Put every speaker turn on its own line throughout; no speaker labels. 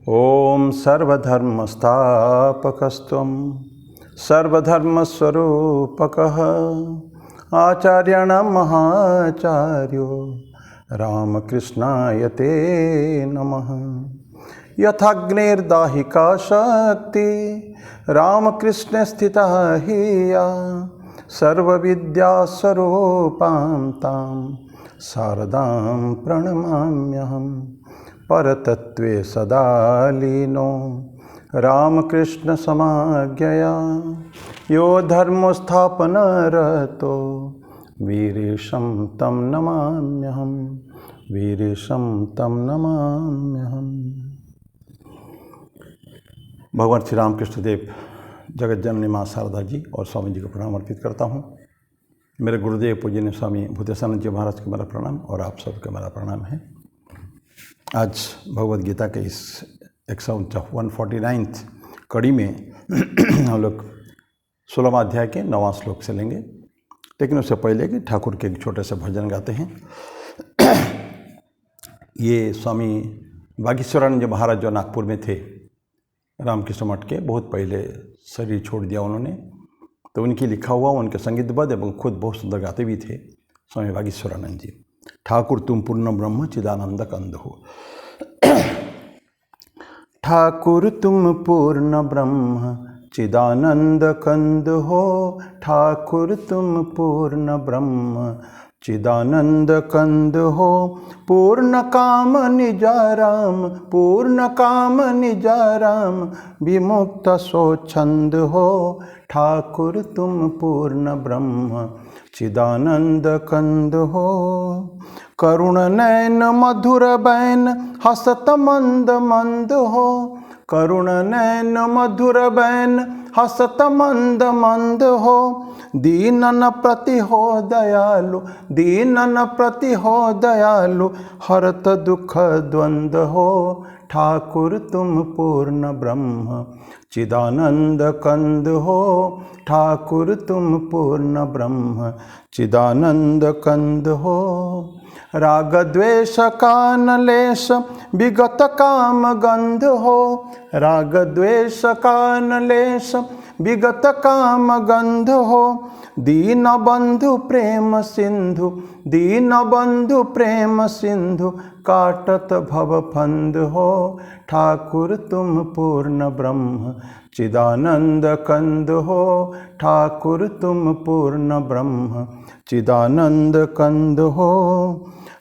ओम सर्वधर्मस्थापकस्त्वं सर्वधर्मस्वरूपकः आचार्याणां महाचार्यो रामकृष्णाय ते नमः। यथाग्निर्दाहिका शक्ति रामकृष्णे स्थिता हि या सर्वविद्यास्वरूपां तां शारदां प्रणमाम्यहम्। परतत्त्वे सदा लीनो रामकृष्ण समाज्ञया यो धर्मस्थापनरतो वीरेशं तं नमाम्यहम्। वीरेशं तं नमाम्यहम्। भगवान श्री रामकृष्ण देव जगत जननी माँ शारदा जी और स्वामी जी को प्रणाम अर्पित करता हूँ। मेरे गुरुदेव पूजनीय स्वामी भूतेशानंद जी महाराज को मेरा प्रणाम और आप सबको मेरा प्रणाम है। आज भगवद गीता के इस 149 कड़ी में हम लोग 16वां अध्याय के 9वां श्लोक से लेंगे, लेकिन उससे पहले कि ठाकुर के एक छोटे से भजन गाते हैं। ये स्वामी बागेश्वरानंद जी महाराज जो नागपुर में थे, रामकृष्ण मठ के, बहुत पहले शरीर छोड़ दिया उन्होंने, तो उनकी लिखा हुआ उनके संगीतबद्ध एवं खुद बहुत सुंदर गाते भी थे स्वामी बागेश्वरानंद जी। ठाकुर तुम पूर्ण ब्रह्म चिदानंद कंद हो। ठाकुर तुम पूर्ण ब्रह्म चिदानंद कंद हो। ठाकुर तुम पूर्ण ब्रह्म चिदानंद कंद हो। पूर्ण काम निजाराम, पूर्ण काम निजाराम, विमुक्त स्वच्छंद हो। ठाकुर तुम पूर्ण ब्रह्म चिदानंद कंद हो। करुण नैन मधुर बैन हसत मंद मंद हो। करुण नैन मधुर बैन हसत मंद मंद हो। दीनन प्रति हो दयालु, दीनन प्रति हो दयालु, हरत दुख द्वंद हो। ठाकुर तुम पूर्ण ब्रह्म चिदानंद कंद हो। ठाकुर तुम पूर्ण ब्रह्म चिदानंद कंद हो। राग द्वेष कानलेश विगत काम गंध हो। राग द्वेष कानलेश विगत काम गंध हो। दीन बंधु प्रेम सिंधु, दीन बंधु प्रेम सिंधु, काटत भव फंद हो। ठाकुर तुम पूर्ण ब्रह्म चिदानंद कंद हो। ठाकुर तुम पूर्ण ब्रह्म चिदानंद कंद हो।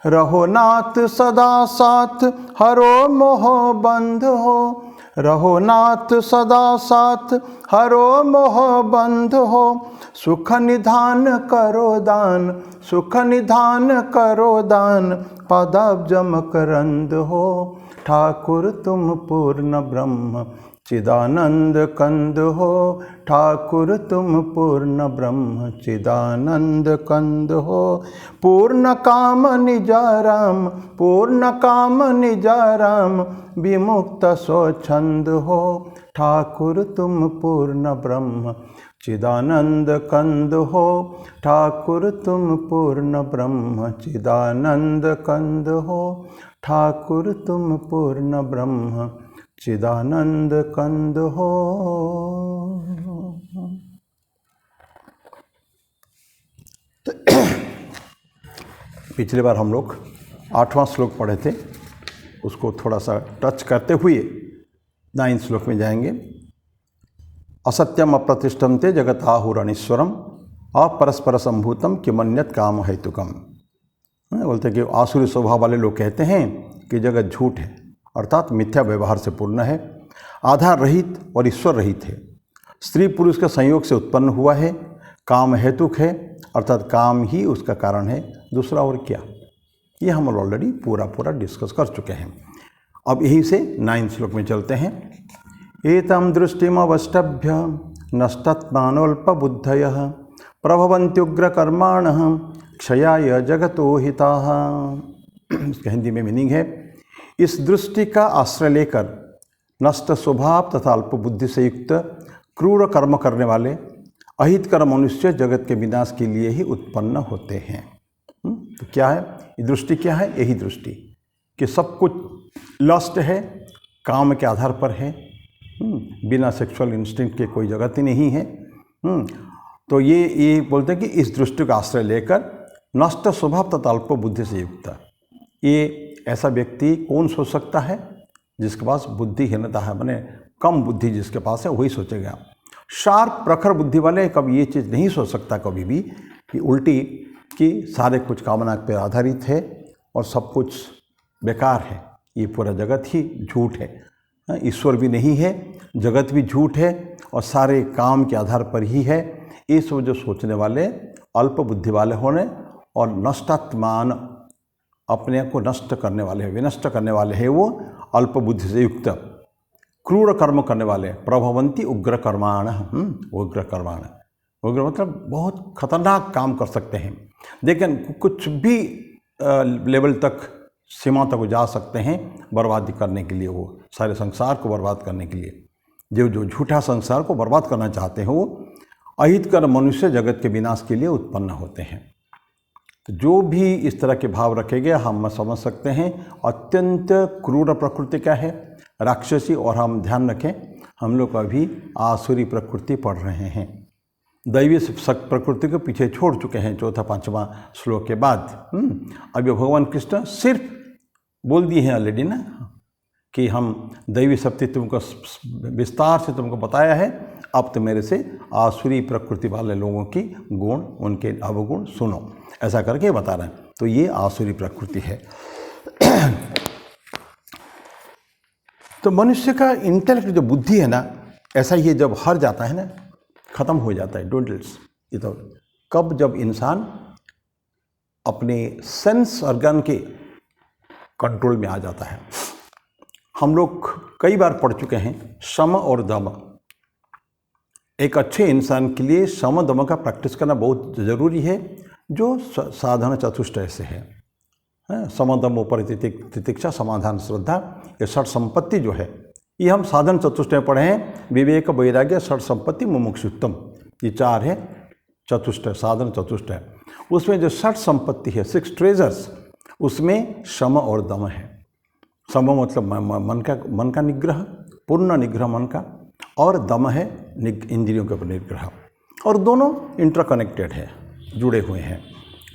रहो नाथ सदा साथ हरो मोह बंध हो। रहो नाथ सदा साथ हरो मोह बंध हो। सुख निधान करो दान, सुख निधान करो दान, पदाब्ज मकरंद हो। ठाकुर तुम पूर्ण ब्रह्म चिदानंद कंद हो। ठाकुर तुम पूर्ण ब्रह्म चिदानंद कंद हो। पूर्ण काम निजाराम, पूर्ण काम निजाराम, विमुक्त स्वच्छंद हो। ठाकुर तुम पूर्ण ब्रह्म चिदानंद कंद हो। ठाकुर तुम पूर्ण ब्रह्म चिदानंद कंद हो। ठाकुर तुम पूर्ण ब्रह्म चिदानंद कंद हो। पिछली बार हम लोग 8वां श्लोक पढ़े थे, उसको थोड़ा सा टच करते हुए 9 श्लोक में जाएंगे। असत्यम अप्रतिष्ठम ते जगत आहुरणीश्वरम अपरस्पर संभूतम किमन्यत काम हेतुकम। बोलते कि आसुरी स्वभाव वाले लोग कहते हैं कि जगत झूठ है, अर्थात मिथ्या व्यवहार से पूर्ण है, आधार रहित और ईश्वर रहित है, स्त्री पुरुष के संयोग से उत्पन्न हुआ है, काम हेतुक है, अर्थात काम ही उसका कारण है, दूसरा और क्या। ये हम ऑलरेडी पूरा डिस्कस कर चुके हैं। अब यही से 9 श्लोक में चलते हैं। एतम दृष्टिमवष्टभ्य नष्टात्मानोल्पबुद्धयः प्रभवन्त्युग्र कर्माणः क्षयाय जगतो हिताः। इसका हिंदी में मीनिंग है, इस दृष्टि का आश्रय लेकर नष्ट स्वभाव तथा अल्प बुद्धि से युक्त क्रूर कर्म करने वाले अहितकर मनुष्य जगत के विनाश के लिए ही उत्पन्न होते हैं। तो क्या है ये दृष्टि? क्या है? यही दृष्टि कि सब कुछ लस्ट है, काम के आधार पर है, बिना सेक्सुअल इंस्टिंक्ट के कोई जगत ही नहीं है। तो ये बोलते हैं कि इस दृष्टि का आश्रय लेकर नष्ट स्वभाव तथा अल्प बुद्धि से युक्त, ये ऐसा व्यक्ति कौन सोच सकता है जिसके पास बुद्धिहीनता है, माने कम बुद्धि जिसके पास है वही सोचेगा। शार्प प्रखर बुद्धि वाले कभी ये चीज़ नहीं सोच सकता कभी भी कि उल्टी कि सारे कुछ कामना पर आधारित है और सब कुछ बेकार है, ये पूरा जगत ही झूठ है, ईश्वर भी नहीं है, जगत भी झूठ है और सारे काम के आधार पर ही है। ये सब जो सोचने वाले अल्प बुद्धि वाले होने और नष्टात्मान, अपने आप को नष्ट करने वाले हैं, विनष्ट करने वाले हैं, वो अल्प बुद्धि से युक्त क्रूर कर्म करने वाले, प्रभवंती उग्र कर्माण, उग्र कर्माण, उग्र मतलब बहुत खतरनाक काम कर सकते हैं, लेकिन कुछ भी लेवल तक, सीमा तक जा सकते हैं बर्बादी करने के लिए, वो सारे संसार को बर्बाद करने के लिए, जो झूठा संसार को बर्बाद करना चाहते हैं वो अहितकर मनुष्य जगत के विनाश के लिए उत्पन्न होते हैं। तो जो भी इस तरह के भाव रखेंगे हम समझ सकते हैं अत्यंत क्रूर प्रकृति क्या है, राक्षसी। और हम ध्यान रखें हम लोग अभी आसुरी प्रकृति पढ़ रहे हैं, दैवी प्रकृति को पीछे छोड़ चुके हैं चौथा पांचवा श्लोक के बाद। अभी भगवान कृष्ण सिर्फ बोल दिए हैं ऑलरेडी ना कि हम दैवी शक्ति तुमको विस्तार से तुमको बताया है, अब तो मेरे से आसुरी प्रकृति वाले लोगों की गुण, उनके अवगुण सुनो, ऐसा करके बता रहे हैं। तो ये आसुरी प्रकृति है। तो मनुष्य का इंटेलेक्ट जो बुद्धि है ना, ऐसा ये जब हार जाता है ना, ख़त्म हो जाता है, डोडल्स। ये तो कब, जब इंसान अपने सेंस ऑर्गन के कंट्रोल में आ जाता है। हम लोग कई बार पढ़ चुके हैं शम और दम। एक अच्छे इंसान के लिए शम दम का प्रैक्टिस करना बहुत ज़रूरी है, जो साधन चतुष्टय से है। सम दम ऊपर तितिक्षा समाधान श्रद्धा, ये षट संपत्ति जो है ये हम साधन चतुष्टय पढ़े हैं, विवेक वैराग्य षट संपत्ति मुमुक्षुत्तम, ये चार है चतुष्टय, साधन चतुष्टय। उसमें जो षट संपत्ति है, 6 ट्रेजर्स, उसमें शम और दम है। सम मतलब मन का निग्रह, पूर्ण निग्रह मन का, और दम है इंद्रियों के ऊपर निग्रह, और दोनों इंटरकनेक्टेड है, जुड़े हुए हैं।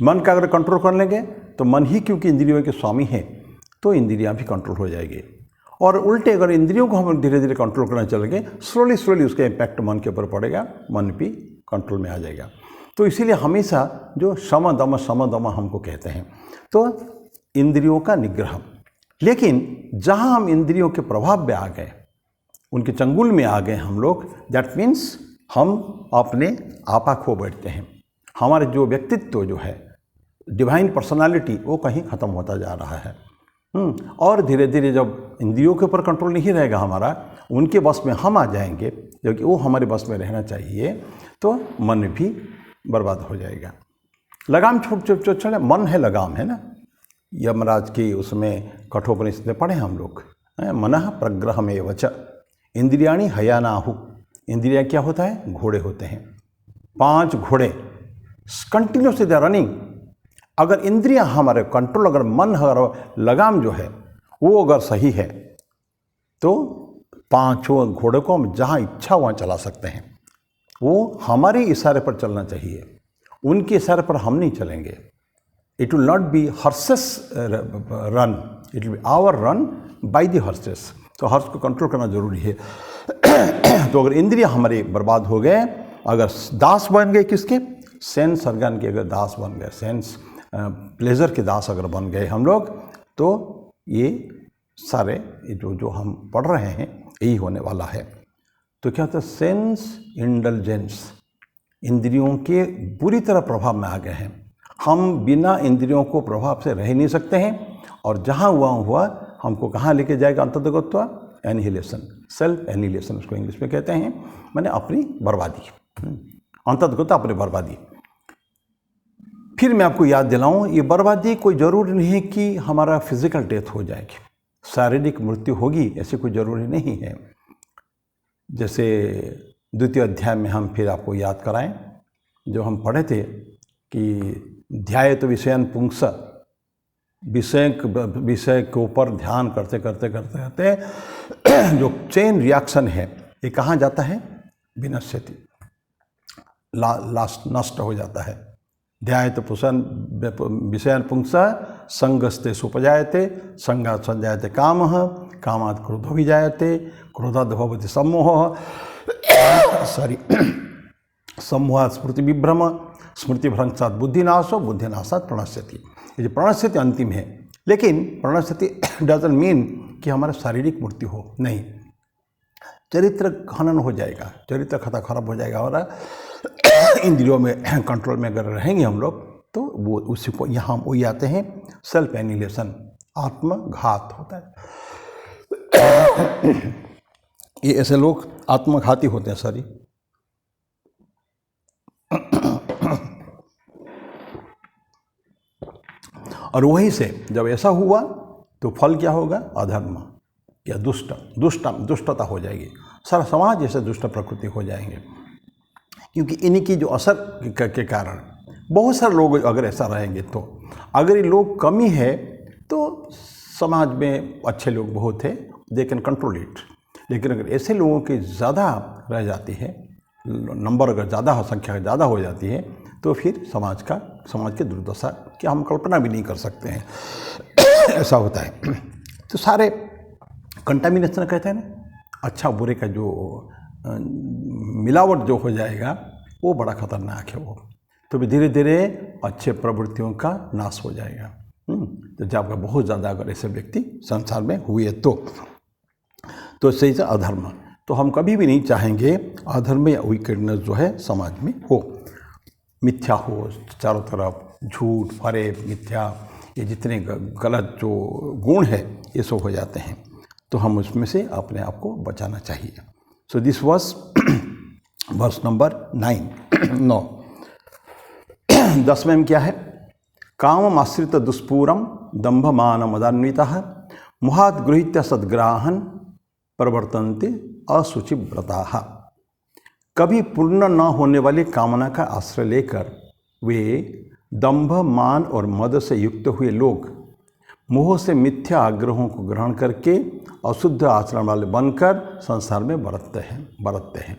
मन का अगर कंट्रोल कर लेंगे तो मन ही क्योंकि इंद्रियों के स्वामी है, तो इंद्रियां भी कंट्रोल हो जाएगी। और उल्टे अगर इंद्रियों को हम धीरे धीरे कंट्रोल करना चलेंगे, स्लोली उसका इम्पैक्ट मन के ऊपर पड़ेगा, मन भी कंट्रोल में आ जाएगा। तो इसीलिए हमेशा जो शम दम हमको कहते हैं, तो इंद्रियों का निग्रह। लेकिन जहाँ हम इंद्रियों के प्रभाव में आ गए, उनके चंगुल में आ गए हम लोग, दैट मीन्स हम अपने आपा खो बैठते हैं। हमारे जो व्यक्तित्व जो है, डिवाइन पर्सनालिटी, वो कहीं ख़त्म होता जा रहा है। और धीरे धीरे जब इंद्रियों के ऊपर कंट्रोल नहीं रहेगा हमारा, उनके बस में हम आ जाएंगे, क्योंकि वो हमारे बस में रहना चाहिए, तो मन भी बर्बाद हो जाएगा। लगाम छोड़ मन है, लगाम है ना, यमराज की उसमें कठोपनिषद में पढ़े हम लोग, मनः प्रग्रहमेव च इंद्रियाणि हयानाहु। इंद्रियाँ क्या होता है? घोड़े होते हैं, 5 घोड़े कंटिन्यूसली दे रनिंग। अगर इंद्रियां हमारे कंट्रोल, अगर मन, अगर लगाम जो है वो अगर सही है, तो 5 घोड़े को हम जहाँ इच्छा वहाँ चला सकते हैं। वो हमारे इशारे पर चलना चाहिए, उनके इशारे पर हम नहीं चलेंगे। It will not be horses run, it will be our run by the horses. तो हॉर्स को कंट्रोल करना जरूरी है। तो अगर इंद्रिय हमारे बर्बाद हो गए, अगर दास बन गए, किसके? सेंस ऑर्गन के अगर दास बन गए, सेंस प्लेजर के दास अगर बन गए हम लोग, तो ये सारे जो हम पढ़ रहे हैं यही होने वाला है। तो क्या होता है? सेंस इंडल्जेंस, इंद्रियों के बुरी तरह प्रभाव में आ गए हैं। हम बिना इंद्रियों को प्रभाव से रह नहीं सकते हैं, और जहाँ हुआ हमको कहाँ लेके जाएगा? अंतर्गत्वा एनिहिलेशन, सेल्फ एनिहिलेशन उसको इंग्लिश में कहते हैं, माने अपनी बर्बादी, अंतर्गत अपनी बर्बादी। फिर मैं आपको याद दिलाऊं, ये बर्बादी कोई ज़रूरी नहीं है कि हमारा फिजिकल डेथ हो जाएगी, शारीरिक मृत्यु होगी, ऐसी कोई ज़रूरी नहीं है। जैसे द्वितीय अध्याय में हम फिर आपको याद कराएं, जो हम पढ़े थे कि ध्यायेत विषयान् पुंस, विषय के ऊपर ध्यान करते करते करते करते जो चेन रिएक्शन है ये कहाँ जाता है? विनश्यति, लास्ट नष्ट हो जाता है। ध्यायते विषयान् पुंसः संगस्ते सुपजायते, संगात् संजायते कामः, कामात् क्रोधो विजायते, क्रोधात् भवति सम्मोहः, सम्मोहात् स्मृतिविभ्रम, स्मृतिभ्रंशात् बुद्धिनाशो, बुद्धिनाशात् प्रणश्यति। ये जो प्रणश्यति अंतिम है, लेकिन प्रणश्यति डजंट मीन कि हमारा शारीरिक मृत्यु हो, नहीं, चरित्र खनन हो जाएगा, चरित्र खराब हो जाएगा। और इंद्रियों में कंट्रोल में अगर रहेंगे हम लोग तो वो उसी को यहाँ वही आते हैं सेल्फ एनिहिलेशन, आत्मघात होता है। ये ऐसे लोग आत्मघाती होते हैं सारी। और वहीं से जब ऐसा हुआ तो फल क्या होगा? अधर्म या दुष्टता हो जाएगी, सारा समाज जैसे दुष्ट प्रकृति हो जाएंगे। क्योंकि इन्हीं की जो असर के कारण बहुत सारे लोग अगर ऐसा रहेंगे, तो अगर ये लोग कमी है तो समाज में अच्छे लोग बहुत है, दे कैन कंट्रोल इट। लेकिन अगर ऐसे लोगों की ज़्यादा रह जाती है, नंबर अगर ज़्यादा, संख्या ज़्यादा हो जाती है, तो फिर समाज की दुर्दशा की हम कल्पना भी नहीं कर सकते हैं। ऐसा होता है। तो सारे कंटामिनेशन कहते हैं ना, अच्छा बुरे का जो मिलावट जो हो जाएगा वो बड़ा खतरनाक है। वो तो भी धीरे धीरे अच्छे प्रवृत्तियों का नाश हो जाएगा। तो जब बहुत ज़्यादा अगर ऐसे व्यक्ति संसार में हुए तो सही से अधर्म, तो हम कभी भी नहीं चाहेंगे अधर्म या विकेडनेस जो है समाज में हो, मिथ्या हो, चारों तरफ झूठ, फरेब, मिथ्या, ये जितने गलत जो गुण है ये सब हो जाते हैं। तो हम उसमें से अपने आप को बचाना चाहिए। So this was verse number 9। 10 में क्या है? कामम आश्रित दुष्पूरम दंभ मान मदान्वितः मोहात् गृहीत्य सद्ग्राहन् प्रवर्तन्ते अशुचिव्रताः। कभी पूर्ण न होने वाली कामना का आश्रय लेकर वे दंभ, मान और मद से युक्त हुए लोग मोह से मिथ्या आग्रहों को ग्रहण करके अशुद्ध आचरण वाले बनकर संसार में बरतते हैं।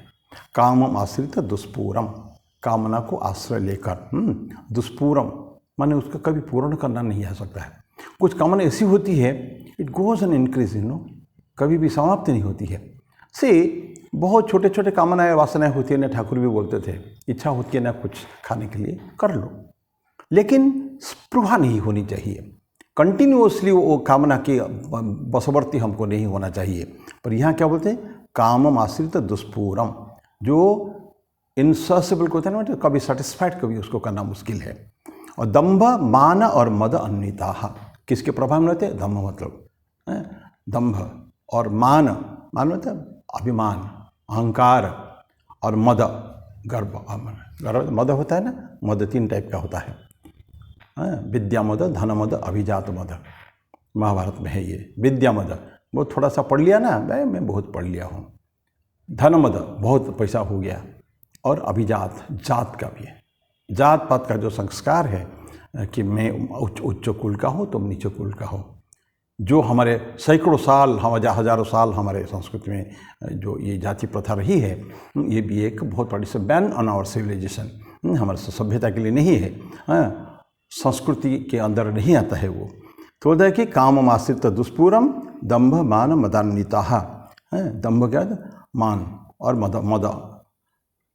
कामम आश्रित दुष्पूरम, कामना को आश्रय लेकर, दुष्पूरम माने उसका कभी पूर्ण करना नहीं आ सकता है। कुछ कामना ऐसी होती है, इट गोज एन इंक्रीज, कभी भी समाप्त नहीं होती है। से बहुत छोटे छोटे कामनाएं, वासनाएं होती है ना, ठाकुर भी बोलते थे, इच्छा होती है ना कुछ खाने के लिए, कर लो, लेकिन स्पृहा नहीं होनी चाहिए। कंटिन्यूअसली वो कामना के वशवर्ती हमको नहीं होना चाहिए। पर यहाँ क्या बोलते हैं? कामम आश्रित दुष्पूरम, जो इनससिबल को होता है ना, कभी सेटिस्फाइड कभी उसको करना मुश्किल है। और दंभ, मान और मद अन्विताः, किसके प्रभाव में रहते हैं? दंभ मतलब दंभ, और मान मतलब अभिमान, अहंकार, और मद गर्व मद होता है ना, मद 3 टाइप का होता है, विद्या मद, धन मद, अभिजात मद। महाभारत में है ये विद्या मद, वो थोड़ा सा पढ़ लिया ना, मैं बहुत पढ़ लिया हूँ। धन मद, बहुत पैसा हो गया। और अभिजात, जात का भी है, जात पात का जो संस्कार है कि मैं उच्च कुल का हो, तुम नीचे कुल का हो, जो हमारे सैकड़ों साल, हजारों साल हमारे संस्कृति में जो ये जाति प्रथा रही है, ये भी एक बहुत बड़ी से बैन ऑन आवर सिविलाइजेशन, हमारे सभ्यता के लिए नहीं है, संस्कृति के अंदर नहीं आता है वो। तो देखिए, कामम आश्रित दुष्पूरम दंभ मान मदान्विताः, दंभ क्या है? मान, और मद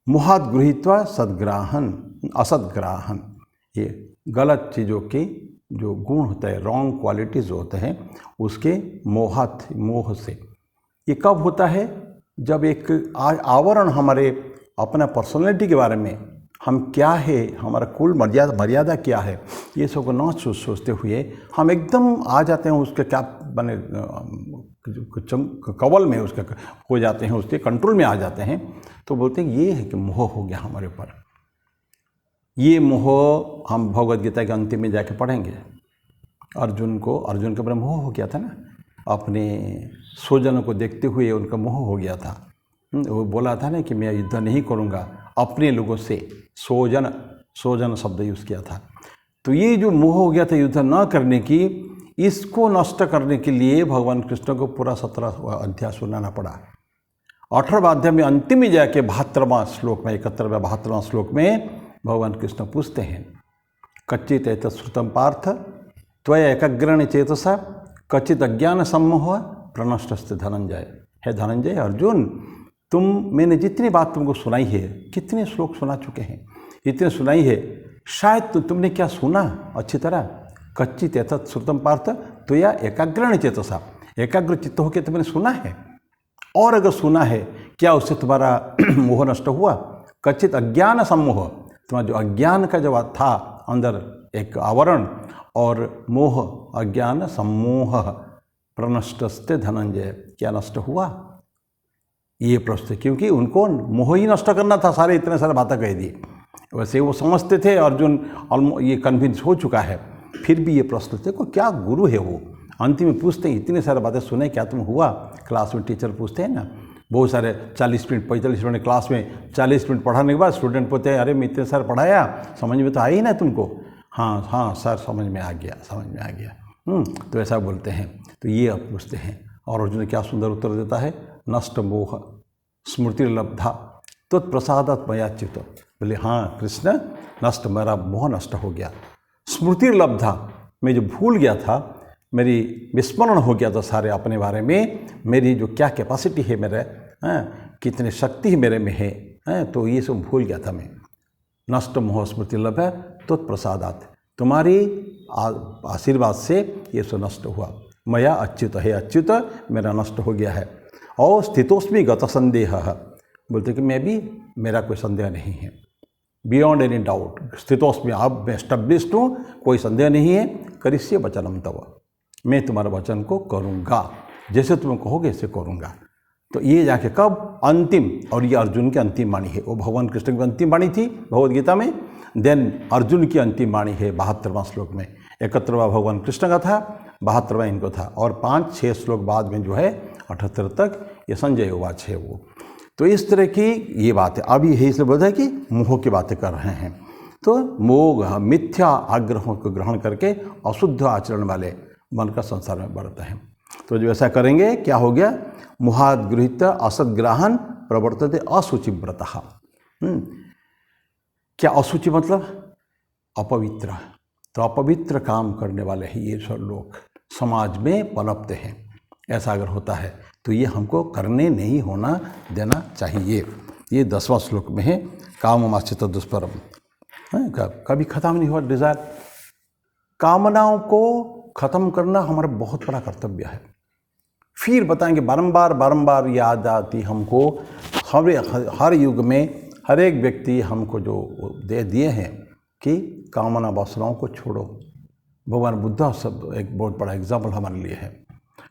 मोहात् गृहीत्वा सद्ग्राहन् असद्ग्राहन्, ये गलत चीज़ों के जो गुण होते हैं, रॉन्ग क्वालिटीज़ होते हैं, उसके मोह से। ये कब होता है? जब एक आवरण हमारे अपना पर्सनैलिटी के बारे में, हम क्या है, हमारा कुल मर्यादा क्या है, ये सब को न सोचते हुए हम एकदम आ जाते हैं उसके क्या बने कवल में उसके हो जाते हैं, उसके कंट्रोल में आ जाते हैं। तो बोलते हैं ये है कि मोह हो गया हमारे ऊपर। ये मोह हम भगवद गीता के अंतिम में जाके पढ़ेंगे। अर्जुन के ऊपर मोह हो गया था ना, अपने स्वजनों को देखते हुए उनका मोह हो गया था। वो बोला था ना कि मैं युद्ध नहीं करूँगा अपने लोगों से, स्वजन शब्द यूज़ किया था। तो ये जो मोह हो गया था युद्ध न करने की, इसको नष्ट करने के लिए भगवान कृष्ण को पूरा 17 अध्याय सुनाना पड़ा। 18वां अध्याय में अंतिम में जाके 72वां श्लोक में, 71वां 72वां श्लोक में भगवान कृष्ण पूछते हैं, कच्चित एतत्श्रुतं पार्थ त्वया एकाग्रेण चेतसा कच्चित अज्ञान सम्मोह प्रनष्टस्ते धनंजय। है धनंजय, अर्जुन, मैंने जितनी बात तुमको सुनाई है, कितने श्लोक सुना चुके हैं, इतने सुनाई है, शायद तुमने क्या सुना अच्छी तरह। कच्चित एतत्श्रुतं पार्थ त्वया एकाग्रेण चेतसा, एकाग्र चित्त होकर तुमने सुना है, और अगर सुना है क्या उससे तुम्हारा मोह नष्ट हुआ। कच्चित अज्ञान सम्मोह, तुम्हारा जो अज्ञान का जो था अंदर एक आवरण, और मोह अज्ञान सम्मोह प्रनष्टस्ते धनंजय, क्या नष्ट हुआ। ये प्रश्न, क्योंकि उनको मोह ही नष्ट करना था, सारे इतने सारे बातें कह दी। वैसे वो समझते थे, अर्जुन ये कन्विंस हो चुका है, फिर भी ये प्रश्न थे को क्या गुरु है वो। अंतिम में पूछते हैं, इतने सारे बातें सुने, क्या तुम हुआ। क्लास में टीचर पूछते हैं ना, बहुत सारे 40 मिनट 45 मिनट क्लास में 40 मिनट पढ़ाने के बाद स्टूडेंट पूछते हैं, अरे मैं इतने सारे पढ़ाया, समझ में तो आई ना तुमको। हाँ हाँ सर, समझ में आ गया, समझ में आ गया। तो ऐसा बोलते हैं। तो ये अब पूछते हैं, और अर्जुन क्या सुंदर उत्तर देता है, नष्ट मोह स्मृति लब्धा तत्प्रसादात् मया च्युत। बोले हाँ कृष्ण, नष्ट, मेरा मोह नष्ट हो गया। स्मृति लब्धा, मैं जो भूल गया था, मेरी विस्मरण हो गया था सारे अपने बारे में, मेरी जो क्या कैपेसिटी है मेरे, कितनी शक्ति मेरे में है, तो ये सब भूल गया था मैं। नष्ट मोह स्मृति लभ है तत्प्रसादात्, तुम्हारी आशीर्वाद से ये सब नष्ट हुआ। मया अच्युत, है अच्युत, मेरा नष्ट हो गया है। और स्थितोस्मि गत संदेह, बोलते कि मैं भी, मेरा कोई संदेह नहीं है, बियॉन्ड एनी डाउट स्थितोस्मि, अब मैं एस्टेब्लिश्ड हूँ, कोई संदेह नहीं है। करिष्ये वचनम तव, मैं तुम्हारे वचन को करूँगा, जैसे तुम कहोगे ऐसे करूँगा। तो ये जाके कब, अंतिम, और ये अर्जुन की अंतिम वाणी है। वो भगवान कृष्ण की अंतिम वाणी थी भगवद गीता में, देन अर्जुन की अंतिम वाणी है 72वां श्लोक में। 71वां भगवान कृष्ण का था, 72वां इनको था, और 5-6 श्लोक बाद में जो है 78 तक ये संजय उवाच है वो। तो इस तरह की ये बात है। अब यही इसलिए बोलता है कि मोह की बातें कर रहे हैं। तो मोह मिथ्या आग्रहों को ग्रहण करके अशुद्ध आचरण वाले मन का संसार में बढ़ता है। तो जो ऐसा करेंगे क्या हो गया, मोहाद गृहीत असद्ग्राहन प्रवर्तते अशुचिव्रतः। क्या अशुचि मतलब अपवित्र, तो अपवित्र काम करने वाले ही ये सब लोग समाज में पनपते हैं। ऐसा अगर होता है तो ये हमको करने नहीं होना देना चाहिए। ये 10वां श्लोक में है, काममाश्रित दुष्परम, कभी ख़त्म नहीं हुआ डिज़ायर। कामनाओं को ख़त्म करना हमारा बहुत बड़ा कर्तव्य है। फिर बताएंगे, बारंबार बारंबार याद आती हमको, हर युग में हर एक व्यक्ति हमको जो दे दिए हैं कि कामना वासनाओं को छोड़ो। भगवान बुद्धा सब एक बहुत बड़ा एग्जाम्पल हमारे लिए है।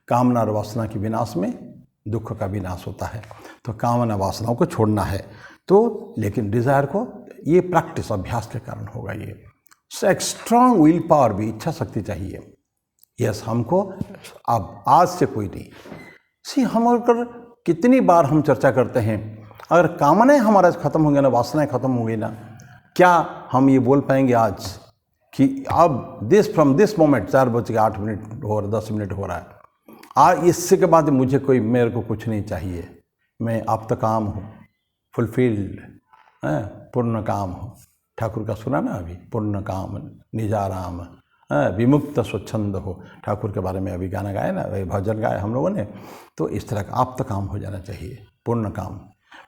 कामना और वासना के विनाश में दुख का विनाश होता है। तो कामना वासनाओं को छोड़ना है तो, लेकिन डिज़ायर को, ये प्रैक्टिस अभ्यास के कारण होगा। ये एक स्ट्रांग विल पावर भी, इच्छा शक्ति चाहिए। यस, हमको अब आज से कोई नहीं। हम अगर कितनी बार हम चर्चा करते हैं, अगर कामनाएं हमारा ख़त्म होंगे ना, वासनाएं ख़त्म होंगी ना, क्या हम ये बोल पाएंगे आज कि अब फ्रॉम दिस मोमेंट 4:08 और 10 मिनट हो रहा है, आज इससे के बाद मुझे कोई, मेरे को कुछ नहीं चाहिए, मैं अब तक काम हूँ, फुलफिल्ड, पूर्ण काम हूँ। ठाकुर का सुना ना अभी, पूर्ण काम निजाराम, विमुक्त स्वच्छंद हो। ठाकुर के बारे में अभी गाना गाया ना, भजन गाया हम लोगों ने। तो इस तरह का आप तक काम हो जाना चाहिए, पूर्ण काम।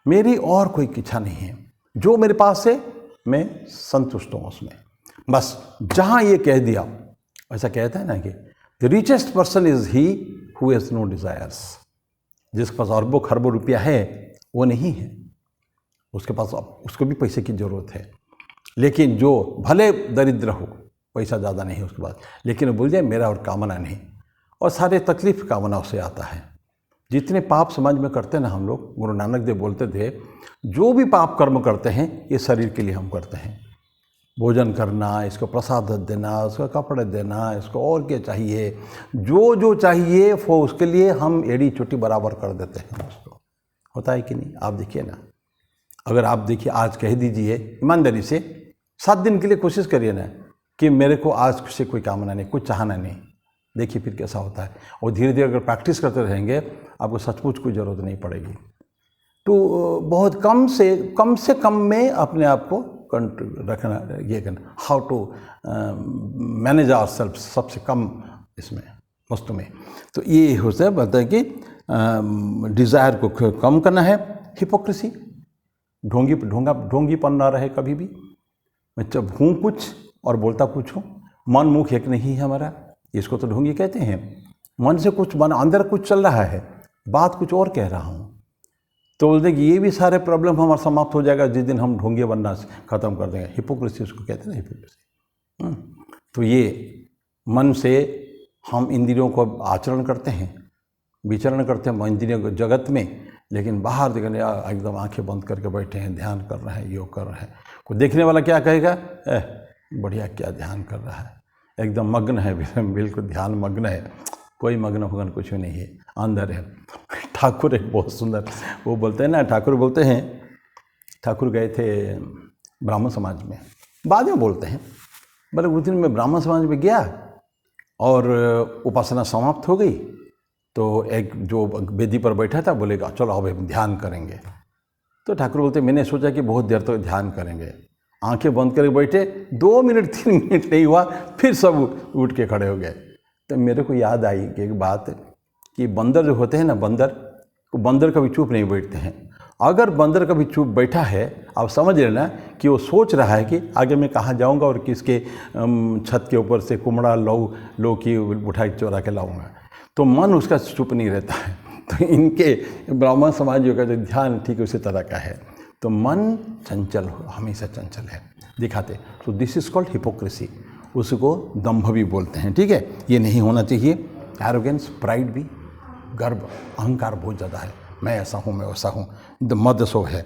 मेरी और कोई इच्छा नहीं है, जो मेरे पास है मैं संतुष्ट हूँ उसमें। बस जहाँ ये कह दिया, ऐसा कहता है ना कि the richest person is he who has no desires. जिसके पास अरबों खरबों रुपया है वो नहीं है, उसके पास उसको भी पैसे की ज़रूरत है। लेकिन जो भले दरिद्र हो, पैसा ज़्यादा नहीं है उसके पास, लेकिन वो बोल जाए मेरा और कामना नहीं, और सारे तकलीफ कामना से आता है। जितने पाप समाज में करते हैं ना हम लोग, गुरु नानक देव बोलते थे, जो भी पाप कर्म करते हैं ये शरीर के लिए हम करते हैं। भोजन करना, इसको प्रसाद देना, उसको कपड़े देना, इसको और क्या चाहिए, जो जो चाहिए वो उसके लिए हम एड़ी चोटी बराबर कर देते हैं उसको। होता है कि नहीं? आप देखिए ना, अगर आप देखिए आज कह दीजिए ईमानदारी से 7 दिन के लिए कोशिश करिए ना कि मेरे को आज से कोई कामना नहीं, कुछ चाहना नहीं। देखिए फिर कैसा होता है। और धीरे धीरे अगर प्रैक्टिस करते रहेंगे आपको सचमुच कोई ज़रूरत नहीं पड़ेगी। तो बहुत कम से कम में अपने आप को कंट्रोल रखना, ये करना, how to manage our self, सबसे कम इसमें वस्तु में। तो ये होता है, बताता है कि डिज़ायर को कम करना है। हिपोक्रेसी, ढोंगीपन ना रहे कभी भी। मैं जब हूँ कुछ और बोलता कुछ हूँ, मन मुख एक नहीं है हमारा, इसको तो ढोंगी कहते हैं। मन से कुछ, मन अंदर कुछ चल रहा है, बात कुछ और कह रहा हूँ। तो बोलते कि ये भी सारे प्रॉब्लम हमारा समाप्त हो जाएगा जिस दिन हम ढोंगे बनना ख़त्म कर देंगे। हिपोक्रेसी उसको कहते हैं ना, हिपोक्रेसी। तो ये मन से हम इंद्रियों को आचरण करते हैं, विचरण करते हैं इंद्रियों के जगत में, लेकिन बाहर देखने एकदम आंखें बंद करके बैठे हैं, ध्यान कर रहे हैं, योग कर रहे हैं। कोई देखने वाला क्या कहेगा, बढ़िया क्या ध्यान कर रहा है, एकदम मग्न है, बिल्कुल ध्यान मग्न है। कोई मग्न भगन कुछ भी नहीं है, अंदर है। ठाकुर एक बहुत सुंदर, वो बोलते हैं ना, ठाकुर बोलते हैं, ठाकुर गए थे ब्राह्मण समाज में, बाद में बोलते हैं, बोले उस दिन मैं ब्राह्मण समाज में गया और उपासना समाप्त हो गई, तो एक जो वेदी पर बैठा था बोलेगा चलो अब हम ध्यान करेंगे। तो ठाकुर बोलते मैंने सोचा कि बहुत देर तक ध्यान करेंगे, आंखें बंद करके बैठे, 2 मिनट 3 मिनट नहीं हुआ, फिर सब उठ के खड़े हो गए। तो मेरे को याद आई कि एक बात, कि बंदर जो होते हैं ना, बंदर कभी चुप नहीं बैठते हैं। अगर बंदर कभी चुप बैठा है, आप समझ लेना कि वो सोच रहा है कि आगे मैं कहाँ जाऊंगा और किसके छत के ऊपर से कुमड़ा लौकी उठा के चोरा के लाऊंगा। तो मन उसका चुप नहीं रहता है। तो इनके ब्राह्मण समाजियों का जो ध्यान ठीक उसी तरह का है। तो मन चंचल, हमेशा चंचल है, दिखाते। तो दिस इज कॉल्ड हिपोक्रेसी, उसको दंभ भी बोलते हैं। ठीक है, ये नहीं होना चाहिए। एरोगेंस, प्राइड भी, गर्व, अहंकार बहुत ज़्यादा है, मैं ऐसा हूँ, मैं वैसा हूँ, मद सो है।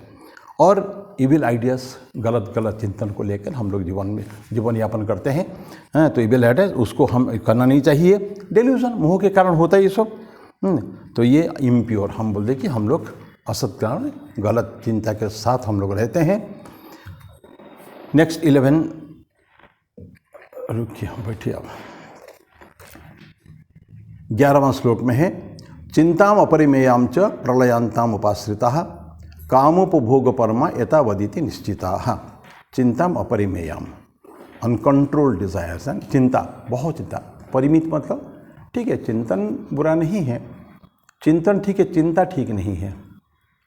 और इविल आइडियाज़, गलत चिंतन को लेकर हम लोग जीवन यापन करते हैं। तो इविल आइडियाज उसको हम करना नहीं चाहिए। डेल्यूजन, मोह के कारण होता है ये सब। तो ये इम्प्योर, हम बोलते कि हम लोग असत कारण, गलत चिंता के साथ हम लोग रहते हैं। नेक्स्ट 11, रुकिए बैठिए आप, 11वां श्लोक में है, चिंताम अपरिमेयाम च प्रलयांताम उपाश्रिताः कामोपभोग परमा एतावदिति निश्चिताः। चिंताम अपरिमेयाम, अनकंट्रोल्ड डिजायर्स, चिंता, बहुत चिंता। परिमित मतलब ठीक है, चिंतन बुरा नहीं है, चिंतन ठीक है, चिंता ठीक नहीं है।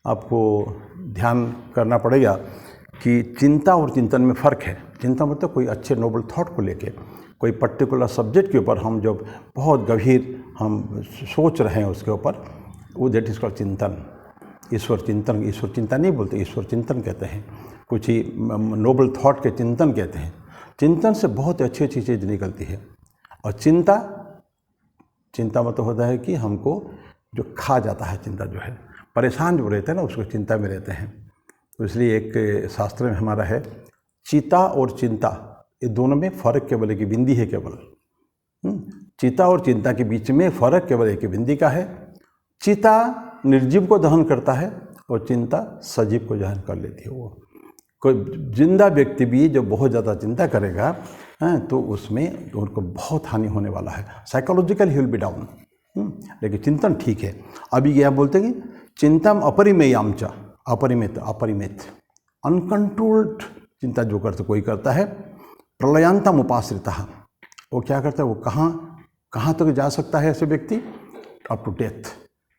आपको ध्यान करना पड़ेगा कि चिंता और चिंतन में फ़र्क है। चिंता मतलब कोई अच्छे नोबल थॉट को लेके, कोई पर्टिकुलर सब्जेक्ट के ऊपर हम जब बहुत गंभीर हम सोच रहे हैं उसके ऊपर, वो दैट इज कॉल्ड चिंतन। ईश्वर चिंतन, ईश्वर चिंता नहीं बोलते, ईश्वर चिंतन कहते हैं। कुछ ही नोबल थॉट के चिंतन कहते हैं। चिंतन से बहुत अच्छी अच्छी चीज़ निकलती है। और चिंता मतलब होता है कि हमको जो खा जाता है, चिंता जो है, परेशान जो रहते हैं ना, उसको चिंता में रहते हैं। तो इसलिए एक शास्त्र में हमारा है, चिता और चिंता, ये दोनों में फ़र्क केवल एक बिंदी है केवल। चिता और चिंता के बीच में फ़र्क केवल एक बिंदी का है। चिता निर्जीव को दहन करता है और चिंता सजीव को दहन कर लेती है। वो कोई जिंदा व्यक्ति भी जब बहुत ज़्यादा चिंता करेगा तो उसमें उनको बहुत हानि होने वाला है, psychological he will be down. लेकिन चिंतन ठीक है। अभी क्या बोलते हैं कि चिंतम अपरिमेयाम च, अपरिमित अनकंट्रोल्ड चिंता जो कोई करता है, प्रलयांतम उपाश्रिता, वो क्या करता है, वो कहाँ तक जा सकता है ऐसे व्यक्ति, अप टू डेथ।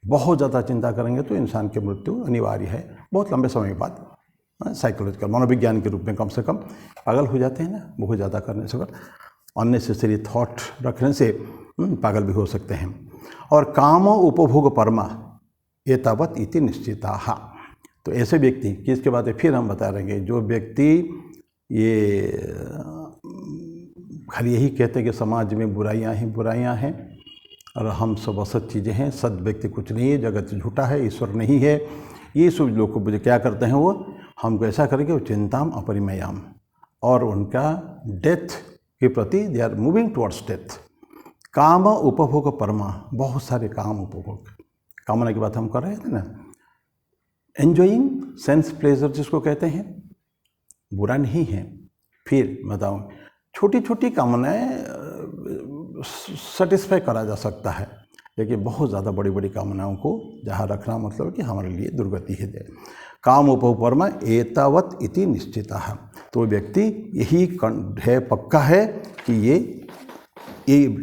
बहुत ज़्यादा चिंता करेंगे तो इंसान की मृत्यु अनिवार्य है बहुत लंबे समय के बाद। साइकोलॉजिकल, मनोविज्ञान के रूप में कम से कम पागल हो जाते हैं ना, बहुत ज़्यादा करने से, अननेसेसरी थॉट रखने से पागल भी हो सकते हैं। और काम उपभोग परमा एतावत इति निश्चिताः। तो ऐसे व्यक्ति की, इसके बाद फिर हम बता रहेंगे, जो व्यक्ति ये खाली यही कहते हैं कि समाज में बुराइयां ही बुराइयां हैं और हम सब असत चीज़ें हैं, सद व्यक्ति कुछ नहीं है, जगत झूठा है, ईश्वर नहीं है, ये सब लोग को क्या करते हैं, वो हमको ऐसा करेंगे, वो चिंताम अपरिमेयाम, और उनका डेथ के प्रति they are moving towards death. काम उपभोग परमा, बहुत सारे काम उपभोग, कामना की बात हम कर रहे थे ना। एन्जॉइंग सेंस प्लेजर जिसको कहते हैं, बुरा नहीं है। फिर बताऊँ, छोटी छोटी कामनाएं सेटिस्फाई करा जा सकता है, लेकिन बहुत ज़्यादा बड़ी बड़ी कामनाओं को जहाँ रखना मतलब कि हमारे लिए दुर्गति है। काम उपपरमा एतावत इति निश्चितः, तो व्यक्ति यही है, पक्का है कि ये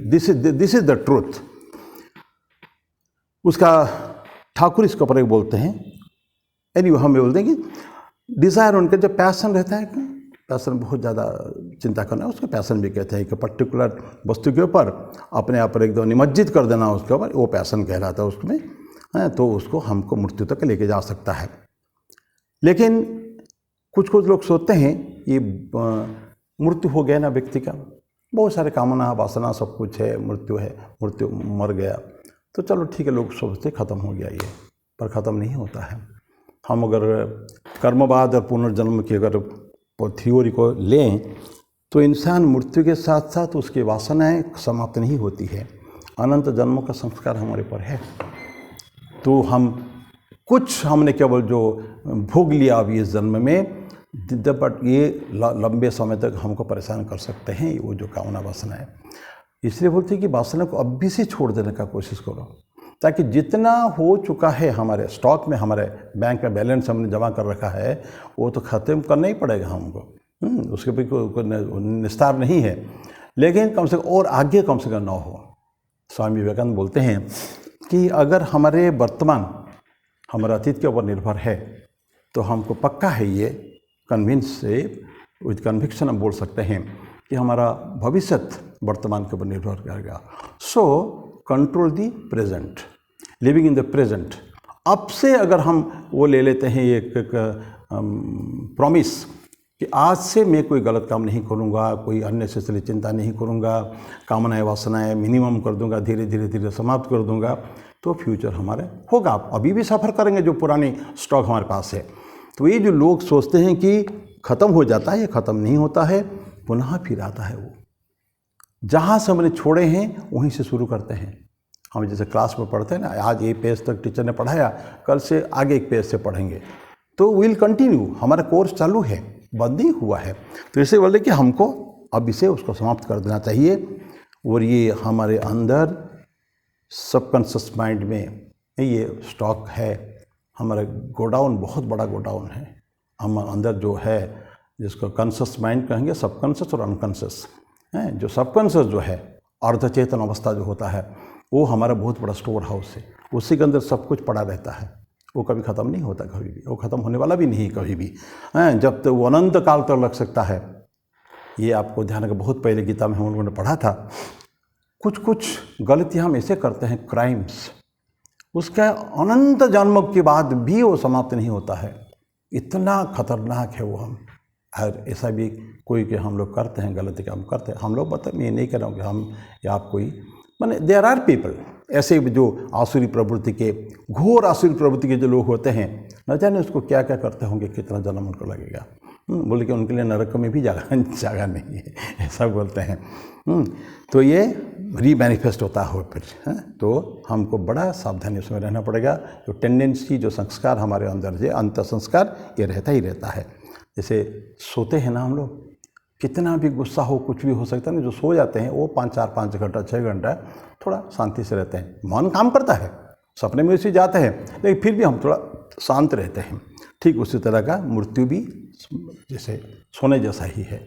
दिस इज द ट्रूथ। उसका ठाकुर इसके ऊपर एक बोलते हैं, एनीवे हम बोलते हैं कि डिज़ायर, उनका जो पैसन रहता है, पैसन बहुत ज़्यादा चिंता करना है, उसका पैसन भी कहते हैं कि पर्टिकुलर वस्तु के ऊपर अपने आप पर एकदम निमज्जित कर देना उसके ऊपर, वो पैसन कहलाता है उसमें, है तो उसको हमको मृत्यु तक लेके जा सकता है। लेकिन कुछ लोग सोचते हैं ये मृत्यु हो गया ना व्यक्ति का, बहुत सारे कामना वासना सब कुछ है, मृत्यु मर गया तो चलो ठीक है, लोग सोचते ख़त्म हो गया ये, पर ख़त्म नहीं होता है। हम अगर कर्मवाद और पुनर्जन्म की अगर थ्योरी को लें तो इंसान मृत्यु के साथ साथ उसकी वासनाएं समाप्त नहीं होती है, अनंत जन्मों का संस्कार हमारे पर है। तो हमने केवल जो भोग लिया अभी इस जन्म में, बट ये लंबे समय तक हमको परेशान कर सकते हैं वो जो कामना वासना है। इसलिए बोलते हैं कि वासना को अभी से छोड़ देने का कोशिश करो, ताकि जितना हो चुका है हमारे स्टॉक में, हमारे बैंक में बैलेंस हमने जमा कर रखा है, वो तो ख़त्म करना ही पड़ेगा हमको, उसके भी कोई निस्तार नहीं है, लेकिन कम से कम और आगे कम से कम ना हो। स्वामी विवेकानंद बोलते हैं कि अगर हमारे वर्तमान हमारे अतीत के ऊपर निर्भर है तो हमको पक्का है, ये कन्विंस से विद कन्विक्शन हम बोल सकते हैं कि हमारा भविष्य वर्तमान के ऊपर निर्भर करेगा। So control the present, living in the present. अब से अगर हम वो ले लेते हैं एक प्रॉमिस कि आज से मैं कोई गलत काम नहीं करूँगा, कोई अननेसेसरी चिंता नहीं करूँगा, कामनाएं वासनाएं मिनिमम कर दूँगा, धीरे धीरे समाप्त कर दूँगा, तो फ्यूचर हमारे होगा। अभी भी सफ़र करेंगे जो पुरानी स्टॉक हमारे पास है। तो ये जो लोग सोचते हैं कि ख़त्म हो जाता है, ये ख़त्म नहीं होता है, पुनः फिर आता है। वो जहाँ से हमने छोड़े हैं वहीं से शुरू करते हैं। हम जैसे क्लास में पढ़ते हैं ना, आज ये पेज तक टीचर ने पढ़ाया, कल से आगे एक पेज से पढ़ेंगे, तो विल कंटिन्यू, हमारा कोर्स चालू है, बंद नहीं हुआ है। तो इससे बोले कि हमको अब इसे उसको समाप्त कर देना चाहिए। और ये हमारे अंदर सबकॉन्शियस माइंड में ये स्टॉक है, हमारा गोडाउन बहुत बड़ा गोडाउन है। हम अंदर जो है, जिसको कॉन्शियस माइंड कहेंगे, सबकॉन्शियस और अनकॉन्शियस है। जो सबकॉन्शियस जो है, अर्धचेतन अवस्था जो होता है, वो हमारा बहुत बड़ा स्टोर हाउस है। उसी के अंदर सब कुछ पड़ा रहता है, वो कभी ख़त्म नहीं होता, कभी भी वो ख़त्म होने वाला भी नहीं कभी भी, हैं, जब तक वो अनंत काल तक लग सकता है। ये आपको ध्यान रखना, बहुत पहले गीता में हम लोगों ने पढ़ा था, कुछ गलतियाँ हम ऐसे करते हैं, क्राइम्स, उसका अनंत जन्म के बाद भी वो समाप्त नहीं होता है। इतना खतरनाक है वो। हम हर ऐसा भी कोई कि हम लोग करते हैं, गलती काम करते हैं हम लोग, मतलब मैं नहीं कह रहा हूँ कि हम या आप कोई, माने देयर आर पीपल ऐसे जो आसुरी प्रवृत्ति के, घोर आसुरी प्रवृत्ति के जो लोग होते हैं, न जाने उसको क्या क्या करते होंगे, कितना जन्म उनको लगेगा। बोले कि उनके लिए नरक में भी जगह नहीं है, ऐसा बोलते हैं। तो ये रीमैनिफेस्ट होता हो फिर, है? तो हमको बड़ा सावधानी उसमें रहना पड़ेगा। जो टेंडेंसी, जो संस्कार हमारे अंदर, जो अंत संस्कार, ये रहता ही रहता है। जैसे सोते हैं ना हम लोग, कितना भी गुस्सा हो, कुछ भी हो सकता है ना, जो सो जाते हैं वो 5 घंटा 6 घंटा थोड़ा शांति से रहते हैं। मन काम करता है, सपने में उसी जाते हैं, लेकिन फिर भी हम थोड़ा शांत रहते हैं। ठीक उसी तरह का मृत्यु भी जैसे सोने जैसा ही है।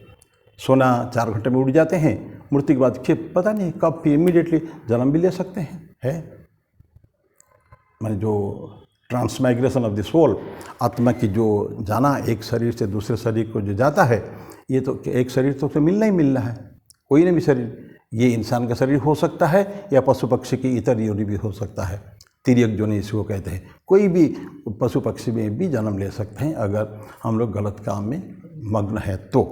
सोना 4 घंटे में उठ जाते हैं, मृत्यु के बाद फिर पता नहीं कब फिर इमीडिएटली जन्म भी ले सकते हैं, है। मैंने जो ट्रांसमाइग्रेशन ऑफ द सोल, आत्मा की जो जाना एक शरीर से दूसरे शरीर को जो जाता है, ये तो एक शरीर तो मिलना ही मिलना है, कोई नहीं भी शरीर। ये इंसान का शरीर हो सकता है या पशु पक्षी की इतर योनि भी हो सकता है, तिर्यक योनि इसको कहते हैं। कोई भी पशु पक्षी में भी जन्म ले सकते हैं अगर हम लोग गलत काम में मग्न है तो।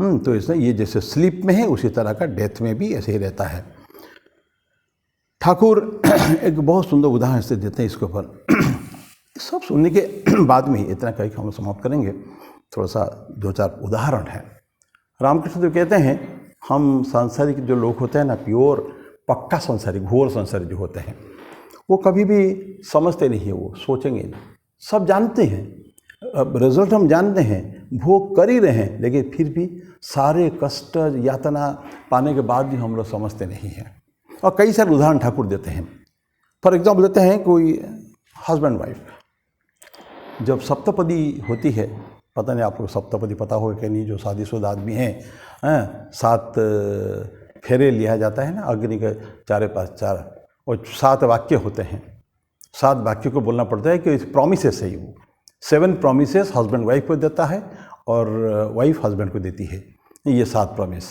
तो इसलिए ये जैसे स्लीप में है, उसी तरह का डेथ में भी ऐसे ही रहता है। ठाकुर एक बहुत सुंदर उदाहरण से देते हैं इसके ऊपर। सब सुनने के बाद में ही इतना कहीं हम समाप्त करेंगे, थोड़ा सा 2-4 उदाहरण है। रामकृष्ण देव कहते हैं, हम सांसारिक जो लोग होते हैं ना, प्योर पक्का संसारी, घोर संसारी जो होते हैं, वो कभी भी समझते नहीं है, वो सोचेंगे नहीं, सब जानते हैं, अब रिजल्ट हम जानते हैं, भोग कर ही रहे हैं, लेकिन फिर भी सारे कष्ट यातना पाने के बाद भी हम लोग समझते नहीं हैं। और कई सारे उदाहरण ठाकुर देते हैं। फॉर एग्जाम्पल देते हैं, कोई हस्बैंड वाइफ जब सप्तपदी होती है, पता नहीं आपको सप्तपदी पता होगा कि नहीं, जो शादीशुदा आदमी हैं, 7 फेरे लिया जाता है ना अग्नि के चारे पास 4, और 7 वाक्य होते हैं। 7 वाक्यों को बोलना पड़ता है कि प्रॉमिसेस है वो। 7 प्रॉमिसेस हस्बैंड वाइफ को देता है और वाइफ हस्बैंड को देती है, ये 7 प्रॉमिस।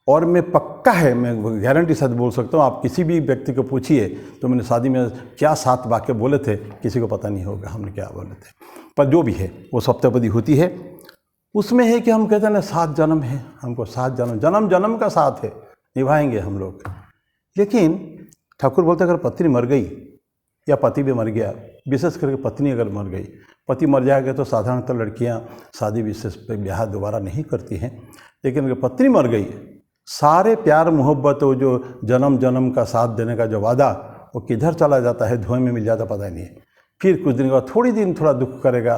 और मैं पक्का है, मैं गारंटी साथ बोल सकता हूँ, आप किसी भी व्यक्ति को पूछिए तो मैंने शादी में क्या 7 वाक्य बोले थे, किसी को पता नहीं होगा हमने क्या बोले थे। पर जो भी है वो सप्तपदी होती है। उसमें है कि हम कहते हैं ना 7 जन्म है, हमको 7 जन्म, जन्म जन्म का साथ है, निभाएंगे हम लोग। लेकिन ठाकुर बोलते अगर पत्नी मर गई या पति भी मर गया, विशेष करके पत्नी अगर मर गई, पति मर जाएगा तो साधारणतः लड़कियां शादी विशेष पे ब्याह दोबारा नहीं करती हैं। लेकिन अगर पत्नी मर गई, सारे प्यार मोहब्बत, वो जो जन्म जन्म का साथ देने का जो वादा, वो किधर चला जाता है, धुएं में मिल जाता पता ही नहीं। फिर कुछ दिन के बाद थोड़ी दिन थोड़ा दुख करेगा,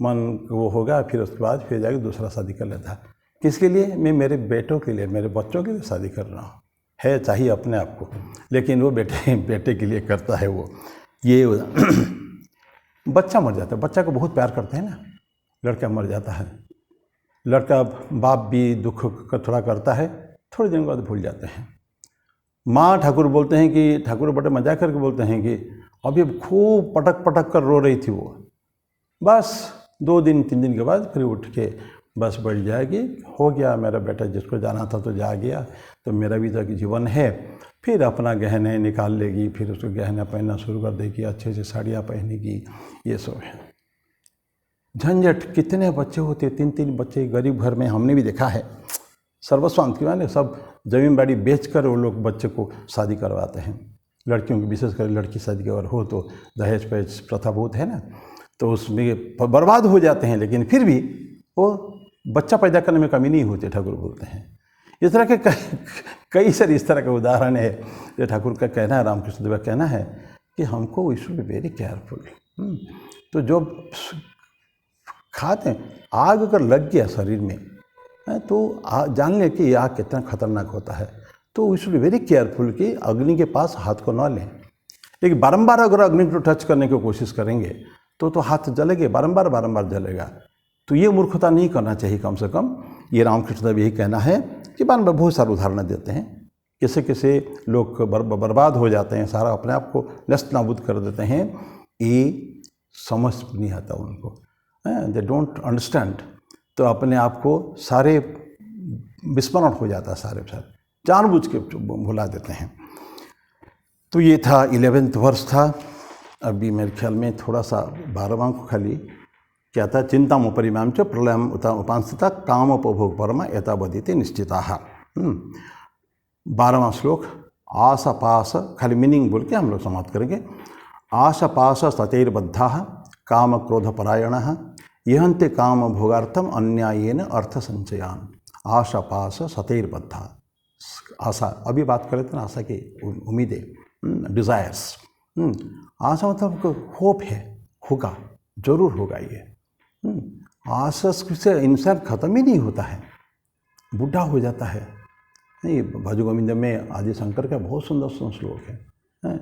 मन वो होगा, फिर उसके बाद फिर जाके दूसरा शादी कर लेता है। किसके लिए? मैं मेरे बेटों के लिए, मेरे बच्चों के लिए शादी कर रहा हूँ। है चाहिए अपने आप को, लेकिन वो बेटे के लिए करता है वो। ये बच्चा मर जाता है, बच्चा को बहुत प्यार करते हैं ना, लड़का मर जाता है, लड़का बाप भी दुख थोड़ा करता है, थोड़े दिन बाद भूल जाते हैं। माँ ठाकुर बोलते हैं कि, ठाकुर बड़े मजाक करके बोलते हैं कि अभी खूब पटक पटक कर रो रही थी वो, बस 2 दिन 3 दिन के बाद फिर उठ के बस बैठ जाएगी, हो गया मेरा बेटा, जिसको जाना था तो जा गया, तो मेरा भी तो जीवन है। फिर अपना गहने निकाल लेगी, फिर उसको गहना पहनना शुरू कर देगी, अच्छे से साड़ियाँ पहनेगी, ये सब है झंझट। कितने बच्चे होते, 3-3 बच्चे गरीब घर में, हमने भी देखा है। सर्वस्वांत की माने सब जमीन बाड़ी बेचकर वो लोग बच्चे को शादी करवाते हैं। लड़कियों की विशेषकर लड़की शादी अगर हो तो दहेज पहेज प्रथा बहुत है ना, तो उसमें बर्बाद हो जाते हैं। लेकिन फिर भी वो बच्चा पैदा करने में कमी नहीं होती, ठाकुर बोलते हैं। इस तरह के कई सारे इस तरह के उदाहरण है जो ठाकुर का कहना है, रामकृष्ण देव का कहना है कि हमको we should be very careful. तो जो खाते हैं, आग अगर लग गया शरीर में तो जान ले कि आग कितना खतरनाक होता है, तो we should be very careful कि अग्नि के पास हाथ को न लें। लेकिन बारंबार अगर अग्नि को टच करने की कोशिश करेंगे तो हाथ जलेंगे, बारंबार जलेगा। तो ये मूर्खता नहीं करना चाहिए कम से कम। ये रामकृष्ण देव यही कहना है कि बारंबार बहुत सारे उदाहरण देते हैं, किसे लोग बर्बाद हो जाते हैं, सारा अपने आप को नष्ट नाबूद कर देते हैं। ये समझ नहीं आता उनको, दे डोंट अंडरस्टैंड। तो अपने आप को सारे विस्मरण हो जाता है, सारे जानबूझ के भुला देते हैं। तो ये था 11th वर्ष था। अभी मेरे ख्याल में थोड़ा सा 12वां को खाली क्या था, चिंताम उपरिमां च प्रलयम उपांसता कामोपभोग परमा एतावदिति निश्चिताः। 12वां श्लोक, आशा पाश, खाली मीनिंग बोल के हम लोग समाप्त करेंगे। आशा पाश सतैर्बद्धाः काम क्रोध परायणः यहन्ते काम भोगार्थम अन्यायेन अर्थ संचयान। आशा पाश सतैर्बद्धा, आशा, अभी बात कर रहे थे ना आशा की उम्मीदें, डिज़ायर्स। आशा मतलब होप है, होगा, जरूर होगा। ये आशा से इंसान ख़त्म ही नहीं होता है, बूढ़ा हो जाता है। नहीं, भज गोविंद में आदि शंकर का बहुत सुंदर श्लोक है।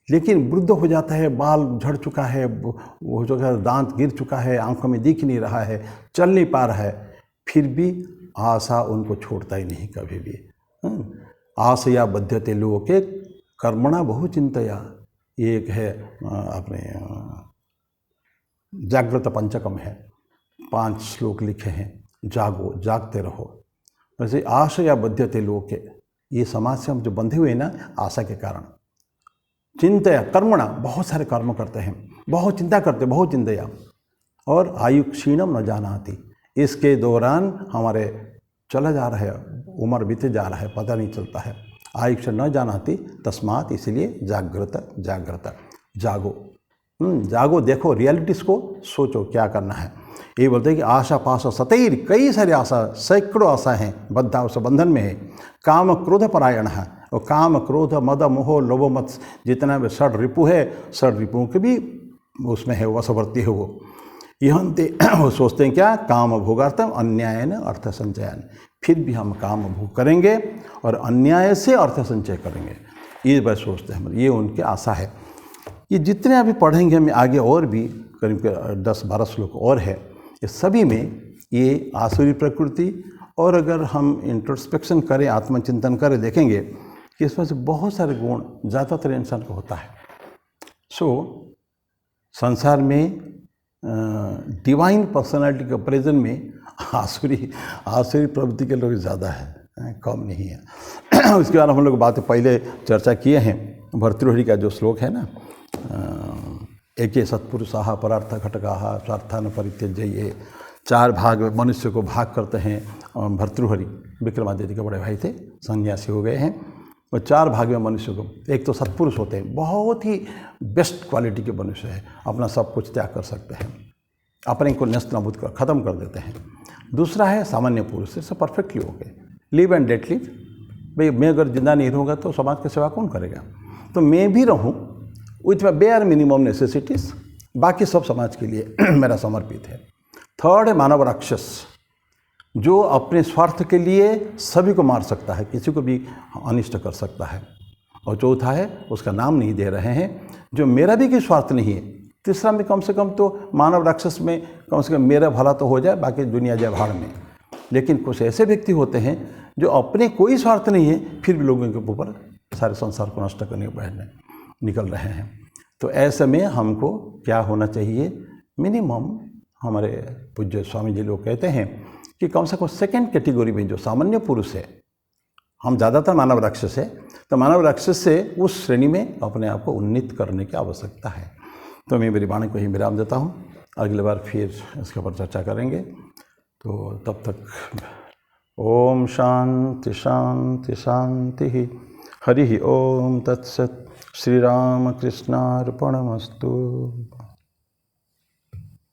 लेकिन वृद्ध हो जाता है, बाल झड़ चुका है, वो जो है दांत गिर चुका है, आंखों में दिख नहीं रहा है, चल नहीं पा रहा है, फिर भी आशा उनको छोड़ता ही नहीं कभी भी। आशया बध्यते लोके कर्मणा बहु चिंतया, ये एक है अपने जागृत पंचकम है, 5 श्लोक लिखे हैं। जागो, जागते रहो। वैसे आशया बध्यते लोके, ये समाज से हम जो बंधे हुए ना आशा के कारण, चिंतया कर्मणा, बहुत सारे कर्म करते हैं, बहुत चिंता करते, बहुत चिंतया, और आयु क्षीणम न जानाति, इसके दौरान हमारे चला जा रहा है, उम्र बीते जा रहा है, पता नहीं चलता है। आयु क्षीण न जानाति तस्मात्, इसलिए जागृत जागृत, जागो, जागो, देखो रियलिटीज़ को, सोचो क्या करना है। ये बोलते हैं कि आशा पाश सतैर, कई सारी आशा, सैकड़ों आशा हैं, बद्धा उस बंधन में है। काम क्रोध परायण है, और काम क्रोध मद मोह लोभ मत, जितना भी षड रिपु है, षड रिपुओं के भी उसमें है, वशवर्ती है वो। इहंते वो सोचते हैं क्या, काम भोगार्थम अन्यायन अर्थ संचयन, फिर भी हम काम भोग करेंगे और अन्याय से अर्थ संचय करेंगे, ये बस सोचते हैं, ये उनकी आशा है। ये जितने अभी पढ़ेंगे हम आगे और भी करीब 10-12 श्लोक और है, ये सभी में ये आसुरी प्रकृति, और अगर हम इंट्रोस्पेक्शन करें, आत्मचिंतन करें, देखेंगे कि इसमें से बहुत सारे गुण ज़्यादातर इंसान को होता है। संसार में डिवाइन पर्सनालिटी के प्रेजेंट में आसुरी प्रवृत्ति के लोग ज़्यादा है, कम नहीं है। उसके बाद हम लोग बातें पहले चर्चा किए हैं, भर्तृहरि का जो श्लोक है ना, एके सत्पुरुषाः परार्थ घटकाः स्वार्थान परित्यज्य, ये 4 भाग में मनुष्य को भाग करते हैं। भर्तृहरि विक्रमादित्य के बड़े भाई थे, सन्यासी हो गए हैं। वो 4 भाग में मनुष्य को, एक तो सत्पुरुष होते हैं, बहुत ही बेस्ट क्वालिटी के मनुष्य है, अपना सब कुछ त्याग कर सकते हैं, अपने को नष्ट नाबूद कर ख़त्म कर देते हैं। दूसरा है सामान्य पुरुष, इससे परफेक्टली हो गए, लिव एंड डेट लिव, भाई मैं अगर जिंदा नहीं रहूँगा तो समाज की सेवा कौन करेगा, तो मैं भी रहूँ विथ बेयर मिनिमम नेसेसिटीज़, बाकी सब समाज के लिए मेरा समर्पित है। थर्ड है मानव राक्षस, जो अपने स्वार्थ के लिए सभी को मार सकता है, किसी को भी अनिष्ट कर सकता है। और चौथा है, उसका नाम नहीं दे रहे हैं, जो मेरा भी कोई स्वार्थ नहीं है। तीसरा में कम से कम तो मानव राक्षस में कम से कम मेरा भला तो हो जाए, बाकी दुनिया जाए भाड़ में। लेकिन कुछ ऐसे व्यक्ति होते हैं जो अपने कोई स्वार्थ नहीं है, फिर भी लोगों के ऊपर सारे संसार को नष्ट करने के निकल रहे हैं। तो ऐसे में हमको क्या होना चाहिए, मिनिमम हमारे पूज्य स्वामी जी लोग कहते हैं कि कम से कम सेकंड कैटेगरी में जो सामान्य पुरुष है, हम ज़्यादातर मानव राक्षस है, तो मानव राक्षस से उस श्रेणी में अपने आप को उन्नीत करने की आवश्यकता है। तो मैं मेरी वाणी को ही विराम देता हूँ, अगली बार फिर इसके ऊपर चर्चा करेंगे। तो तब तक ओम शांति शांति शांति, हरि ओम तत्सत। श्री राम कृष्णार्पणमस्तु।